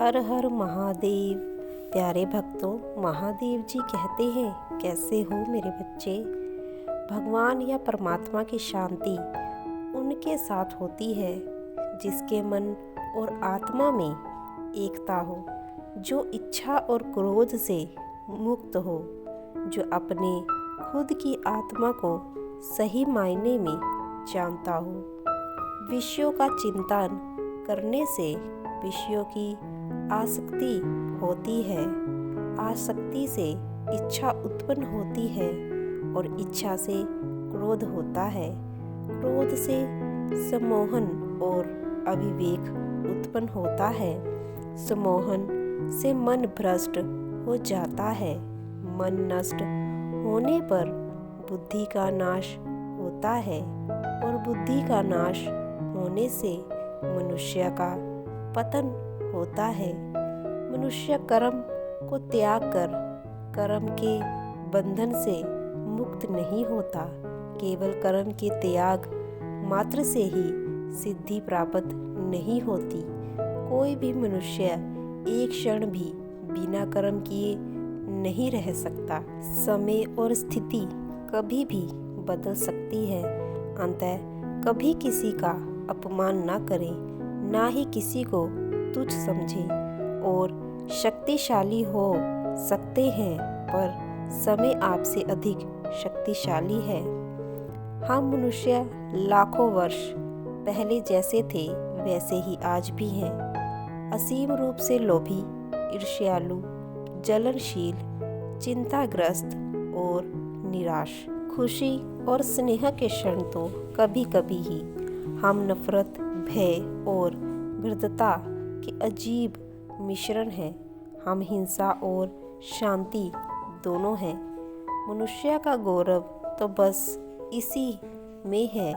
हर हर महादेव। प्यारे भक्तों, महादेव जी कहते हैं, कैसे हो मेरे बच्चे। भगवान या परमात्मा की शांति उनके साथ होती है जिसके मन और आत्मा में एकता हो, जो इच्छा और क्रोध से मुक्त हो, जो अपने खुद की आत्मा को सही मायने में जानता हो। विषयों का चिंतन करने से विषयों की आसक्ति होती है, आसक्ति से इच्छा उत्पन्न होती है और इच्छा से क्रोध होता है, क्रोध से सम्मोहन और अविवेक उत्पन्न होता है, सम्मोहन से मन भ्रष्ट हो जाता है, मन नष्ट होने पर बुद्धि का नाश होता है और बुद्धि का नाश होने से मनुष्य का पतन होता है। मनुष्य कर्म को त्याग कर कर्म के बंधन से मुक्त नहीं होता। केवल कर्म के त्याग मात्र से ही सिद्धि प्राप्त नहीं होती। कोई भी मनुष्य एक क्षण भी बिना कर्म किए नहीं रह सकता। समय और स्थिति कभी भी बदल सकती है। अतः कभी किसी का अपमान न करें, ना ही किसी को तुच्छ समझें। और शक्तिशाली हो सकते हैं पर समय आपसे अधिक शक्तिशाली है। हम मनुष्य लाखों वर्ष पहले जैसे थे वैसे ही आज भी हैं। असीम रूप से लोभी, ईर्ष्यालु, जलनशील, चिंताग्रस्त और निराश। खुशी और स्नेह के क्षण तो कभी कभी ही। हम नफरत, भय और वृद्धता के अजीब मिश्रण है। हम हिंसा और शांति दोनों हैं। मनुष्य का गौरव तो बस इसी में है,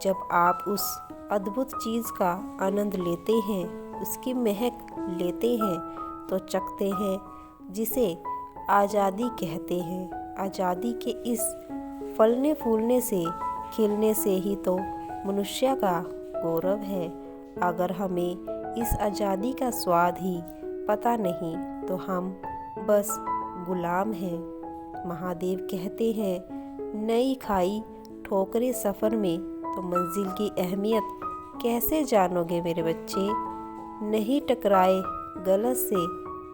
जब आप उस अद्भुत चीज़ का आनंद लेते हैं, उसकी महक लेते हैं तो चखते हैं, जिसे आज़ादी कहते हैं। आज़ादी के इस फलने फूलने से, खिलने से ही तो मनुष्य का गौरव है। अगर हमें इस आज़ादी का स्वाद ही पता नहीं तो हम बस गुलाम हैं। महादेव कहते हैं, नई खाई ठोकरे सफ़र में तो मंजिल की अहमियत कैसे जानोगे मेरे बच्चे। नहीं टकराए गलत से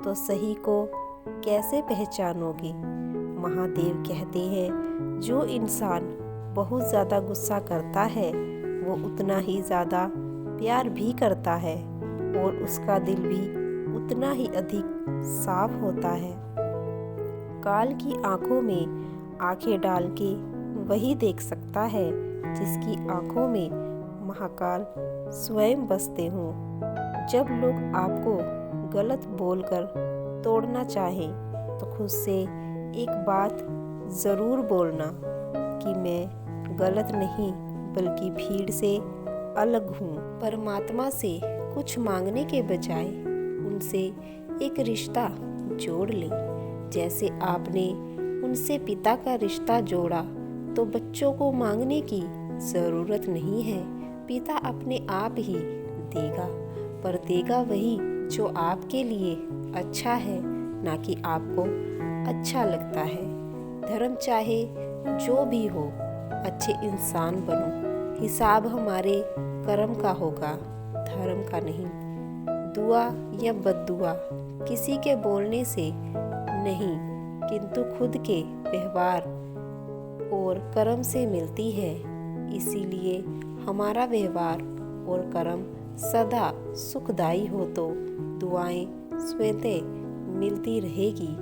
तो सही को कैसे पहचानोगे। महादेव कहते हैं, जो इंसान बहुत ज़्यादा गुस्सा करता है वो उतना ही ज़्यादा प्यार भी करता है और उसका दिल भी उतना ही अधिक साफ होता है। काल की आंखों में आंखें डाल के वही देख सकता है जिसकी आंखों में महाकाल स्वयं बसते हों। जब लोग आपको गलत बोलकर तोड़ना चाहें तो खुद से एक बात ज़रूर बोलना कि मैं गलत नहीं बल्कि भीड़ से अलग हूँ। परमात्मा से कुछ मांगने के बजाय उनसे एक रिश्ता जोड़ लें। जैसे आपने उनसे पिता का रिश्ता जोड़ा तो बच्चों को मांगने की ज़रूरत नहीं है। पिता अपने आप ही देगा, पर देगा वही जो आपके लिए अच्छा है, ना कि आपको अच्छा लगता है। धर्म चाहे जो भी हो, अच्छे इंसान बनो। हिसाब हमारे कर्म का होगा, धर्म का नहीं। दुआ या बद्दुआ किसी के बोलने से नहीं, किंतु खुद के व्यवहार और कर्म से मिलती है। इसीलिए हमारा व्यवहार और कर्म सदा सुखदायी हो तो दुआएं स्वतः मिलती रहेगी।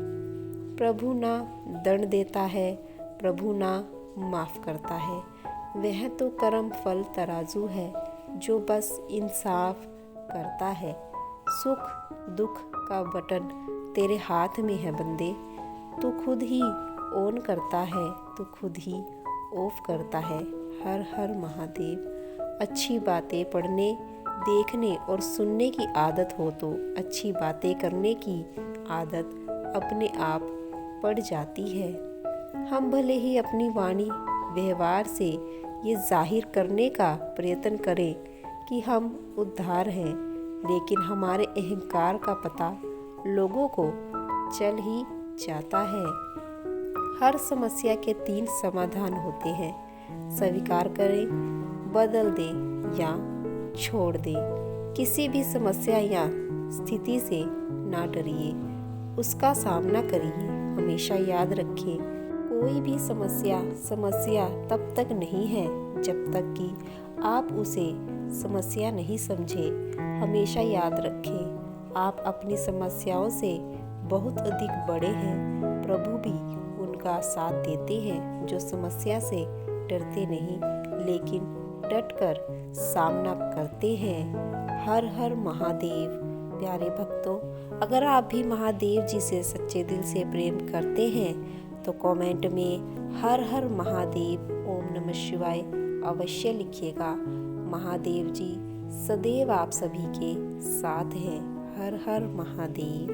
प्रभु ना दंड देता है, प्रभु ना माफ़ करता है। वह तो कर्म फल तराजू है जो बस इंसाफ करता है। सुख दुख का बटन तेरे हाथ में है बंदे। तू खुद ही ऑन करता है, तू खुद ही ऑफ करता है। हर हर महादेव। अच्छी बातें पढ़ने, देखने और सुनने की आदत हो तो अच्छी बातें करने की आदत अपने आप पड़ जाती है। हम भले ही अपनी वाणी व्यवहार से ये जाहिर करने का प्रयत्न करें कि हम उद्धार हैं, लेकिन हमारे अहंकार का पता लोगों को चल ही जाता है। हर समस्या के 3 समाधान होते हैं, स्वीकार करें, बदल दें या छोड़ दें। किसी भी समस्या या स्थिति से ना डरिए, उसका सामना करिए। हमेशा याद रखें, कोई भी समस्या तब तक नहीं है जब तक कि आप उसे समस्या नहीं समझे। हमेशा याद रखें, आप अपनी समस्याओं से बहुत अधिक बड़े हैं। प्रभु भी उनका साथ देते हैं जो समस्या से डरते नहीं, लेकिन डटकर सामना करते हैं। हर हर महादेव। प्यारे भक्तों, अगर आप भी महादेव जी से सच्चे दिल से प्रेम करते हैं तो कमेंट में हर हर महादेव ओम नमः शिवाय अवश्य लिखिएगा। महादेव जी सदैव आप सभी के साथ हैं। हर हर महादेव।